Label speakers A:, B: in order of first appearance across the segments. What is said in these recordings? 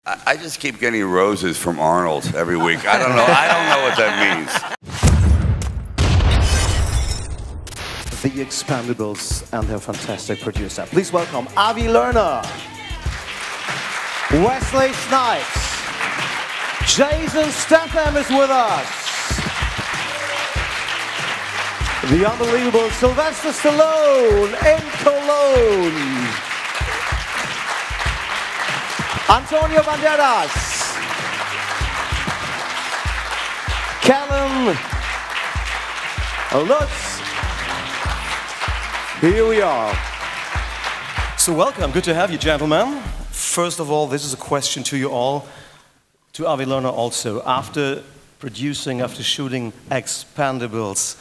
A: I just keep getting roses from Arnold every week. I don't know. I don't know what that means.
B: The Expendables and their fantastic producer. Please welcome Avi Lerner, Wesley Snipes, Jason Statham is with us, the unbelievable Sylvester Stallone in Cologne, Antonio Banderas, Callum Lutz. Here we are. So welcome, good to have you, gentlemen. First of all, this is a question to you all, to Avi Lerner also. After shooting Expendables,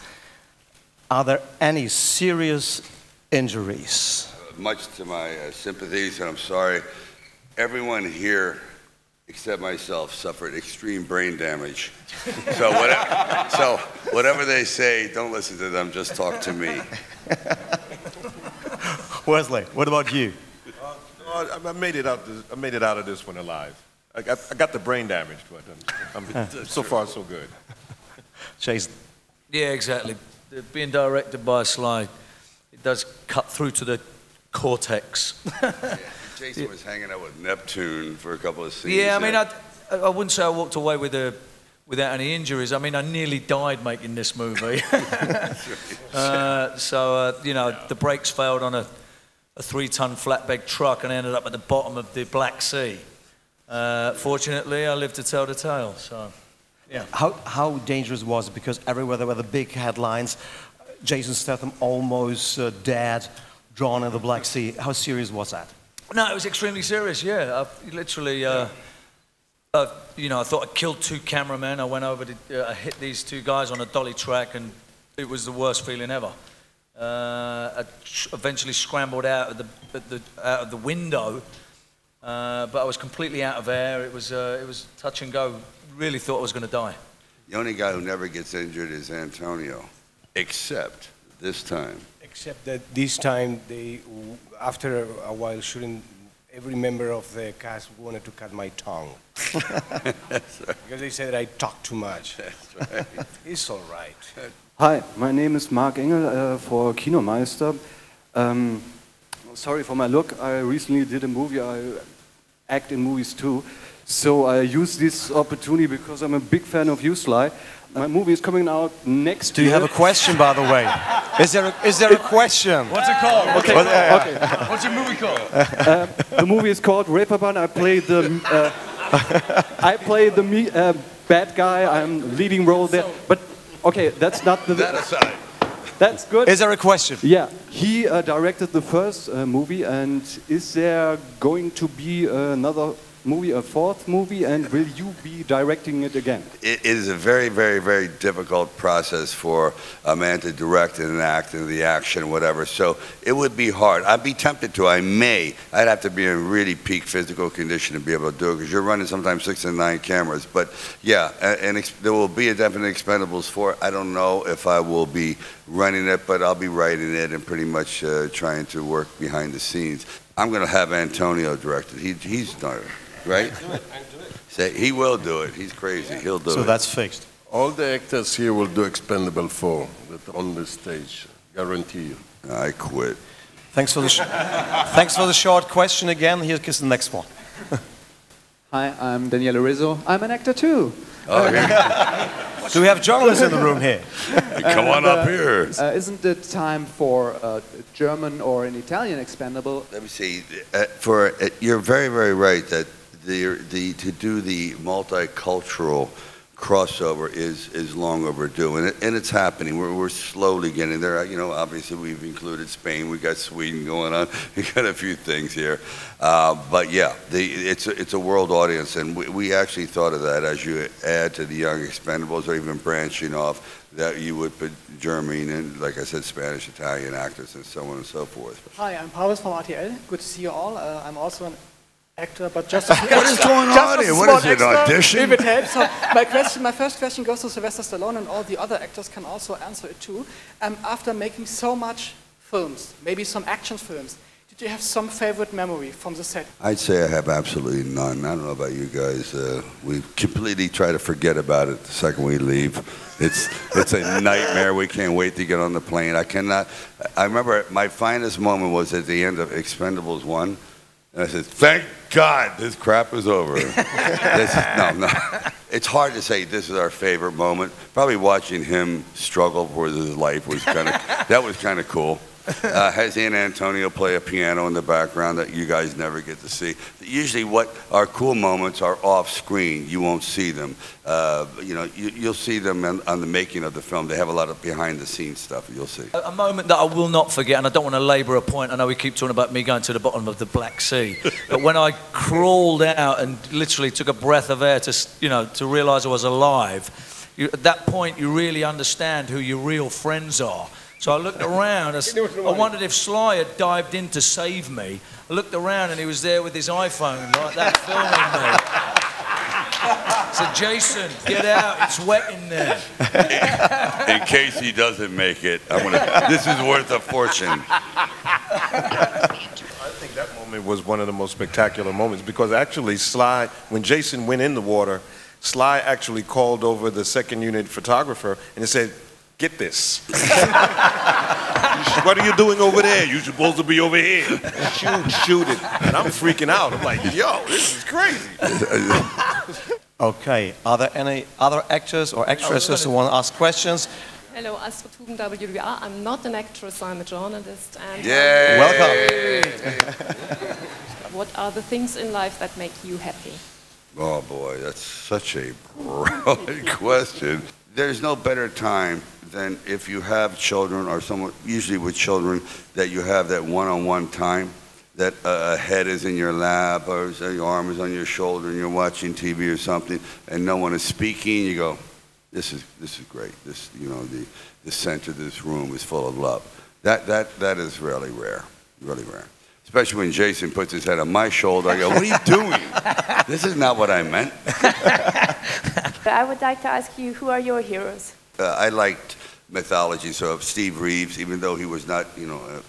B: are there any serious injuries?
A: Much to my sympathies, and I'm sorry, everyone here except myself suffered extreme brain damage. So whatever they say, don't listen to them, just talk to me.
C: Wesley, what about you?
D: I made it out of this one alive. I got the brain damage, but so far so good.
C: Jason.
E: Yeah, exactly. Being directed by Sly, it does cut through to the cortex.
A: Yeah, Jason was hanging out with Neptune for a couple of scenes.
E: Yeah, I mean, I wouldn't say I walked away without any injuries. I mean, I nearly died making this movie. You know, the brakes failed on a 3-ton flatbed truck and I ended up at the bottom of the Black Sea. Fortunately, I lived to tell the tale, so, yeah.
B: How dangerous was it? Because everywhere there were the big headlines, Jason Statham almost dead, drawn in the Black Sea. How serious was that?
E: No, it was extremely serious, yeah. I literally, you know, I thought I killed 2 cameramen. I went over to, I hit these 2 guys on a dolly track and it was the worst feeling ever. I eventually scrambled out of the window, but I was completely out of air. It was touch and go. Really thought I was going to die.
A: The only guy who never gets injured is Antonio, except this time.
F: Except that this time, after a while shooting, every member of the cast wanted to cut my tongue.
A: That's right.
F: Because they said I talk too much.
A: That's right.
F: It's all right.
G: Hi, my name is Mark Engel for Kinomeister. Sorry for my look. I recently did a movie. I act in movies too. So I use this opportunity because I'm a big fan of you, Sly. My movie is coming out next year.
C: Do you have a question, by the way? Is there a question?
E: What's it called?
G: Okay. Okay.
E: What's your movie called?
G: The movie is called Reeperbahn. I play the bad guy. I'm leading role there. But okay, that's not the.
A: That aside.
G: That's good.
C: Is there a question?
G: Yeah, he directed the first movie, and is there going to be another movie, a 4th movie, and will you be directing it again?
A: It is a very, very, very difficult process for a man to direct and act in the action, whatever. So it would be hard. I'd be tempted to. I'd have to be in really peak physical condition to be able to do it because you're running sometimes 6 and 9 cameras. But yeah, and there will be a definite Expendables 4. I don't know if I will be running it, but I'll be writing it and pretty much trying to work behind the scenes. I'm going to have Antonio direct it. He's done it. Right? Say, he will do it. He's crazy. He'll do it.
C: So that's fixed.
D: All the actors here will do Expendable 4 on the stage, guarantee you.
A: I quit.
C: Thanks for the short question again. Here's the next one.
H: Hi, I'm Daniele Rizzo. I'm an actor too.
A: Oh, here.
C: Do we have journalists in the room here?
A: Come on up here.
H: Isn't it time for a German or an Italian Expendable?
A: Let me see. You're very, very right that to do the multicultural crossover is long overdue, and it's happening. We're slowly getting there. You know, obviously we've included Spain, we got Sweden going on, we got a few things here, but yeah, it's a world audience, and we actually thought of that as you add to the young Expendables, or even branching off, that you would put German and, like I said, Spanish, Italian actors, and so on and so forth.
I: Hi, I'm Paulus from RTL. Good to see you all. I'm also an actor, but just what
A: is going on here? What is it, an audition?
I: If it helps. So my first question goes to Sylvester Stallone, and all the other actors can also answer it too. After making so much films, maybe some action films, did Did you have some favorite memory from the set?
A: I'd say I have absolutely none. I don't know about you guys. We completely try to forget about it the second we leave. It's a nightmare. We can't wait to get on the plane. I remember my finest moment was at the end of Expendables 1. And I said, thank God this crap is over. No. It's hard to say this is our favorite moment. Probably watching him struggle for his life was that was kind of cool. Has Aunt Antonio play a piano in the background that you guys never get to see. Usually what our cool moments are off screen. You won't see them. You'll see them on the making of the film. They have a lot of behind the scenes stuff you'll see.
E: A moment that I will not forget, and I don't want to labour a point, I know we keep talking about me going to the bottom of the Black Sea, but when I crawled out and literally took a breath of air to realise I was alive, at that point you really understand who your real friends are. So I looked around, I wondered if Sly had dived in to save me. I looked around and he was there with his iPhone like that, filming me. I said, Jason, get out, it's wet in there.
A: In case he doesn't make it, this is worth a fortune.
D: I think that moment was one of the most spectacular moments because actually Sly, when Jason went in the water, Sly actually called over the second unit photographer and he said, get this. What are you doing over there? You're supposed to be over here. Shoot it. And I'm freaking out. I'm like, yo, this is crazy.
B: Okay, are there any other actors or actresses who want to ask questions?
J: Hello, Astrid Hugen, WWR. I'm not an actress, I'm a journalist. And
A: Yay!
B: Welcome.
J: What are the things in life that make you happy?
A: Oh boy, that's such a broad question. There's no better time than if you have children or someone, usually with children, that you have that one-on-one time, that a head is in your lap or your arm is on your shoulder and you're watching TV or something and no one is speaking. You go, this is great. This, the center of this room is full of love. That is really rare, really rare. Especially when Jason puts his head on my shoulder, I go, what are you doing? This is not what I meant.
K: I would like to ask you, who are your heroes?
A: I liked mythology, so of Steve Reeves, even though he was not,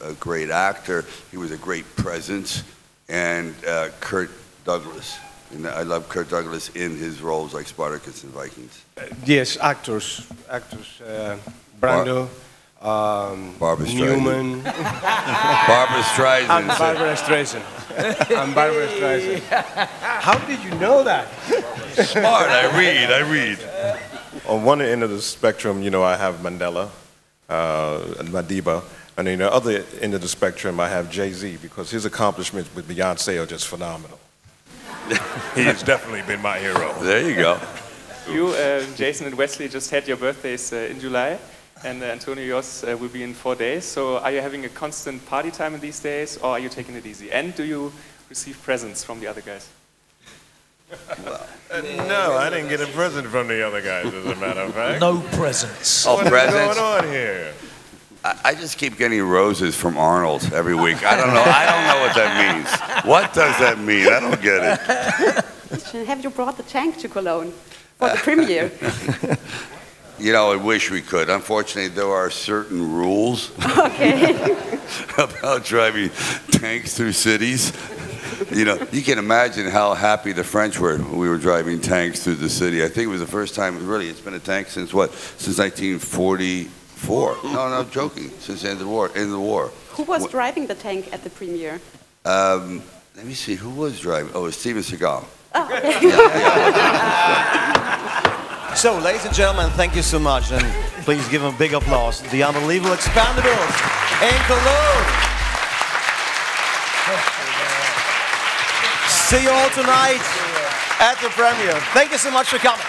A: a great actor, he was a great presence, and Kirk Douglas. And I love Kirk Douglas in his roles like Spartacus and Vikings.
F: Yes, actors, Brando.
A: Barbara
F: Newman.
A: Barbara Streisand.
F: And Barbara Streisand. And Barbara Streisand. How did you know that?
A: Smart, I read.
D: On one end of the spectrum, I have Mandela, Madiba, and on the other end of the spectrum, I have Jay-Z, because his accomplishments with Beyonce are just phenomenal. He has definitely been my hero.
A: There you go.
L: You, Jason and Wesley, just had your birthdays in July. And Antonio, yours will be in 4 days. So are you having a constant party time in these days, or are you taking it easy? And do you receive presents from the other guys?
D: No, I didn't get a present from the other guys, as a matter of fact.
E: No presents.
A: Oh,
D: What's
A: presents?
D: going on here?
A: I just keep getting roses from Arnold every week. I don't know what that means. What does that mean? I don't get it.
K: Have you brought the tank to Cologne for the premiere?
A: I wish we could. Unfortunately, there are certain rules about driving tanks through cities. You can imagine how happy the French were when we were driving tanks through the city. I think it was the first time, it's been a tank since what? Since 1944. No, I'm joking. Since the end of the war.
K: Who was driving the tank at the premiere?
A: Let me see, who was driving? Oh, it was Steven Seagal.
K: Oh, okay.
B: So, ladies and gentlemen, thank you so much, and please give them a big applause. The unbelievable Expendables in Cologne. See you all tonight at the premiere. Thank you so much for coming.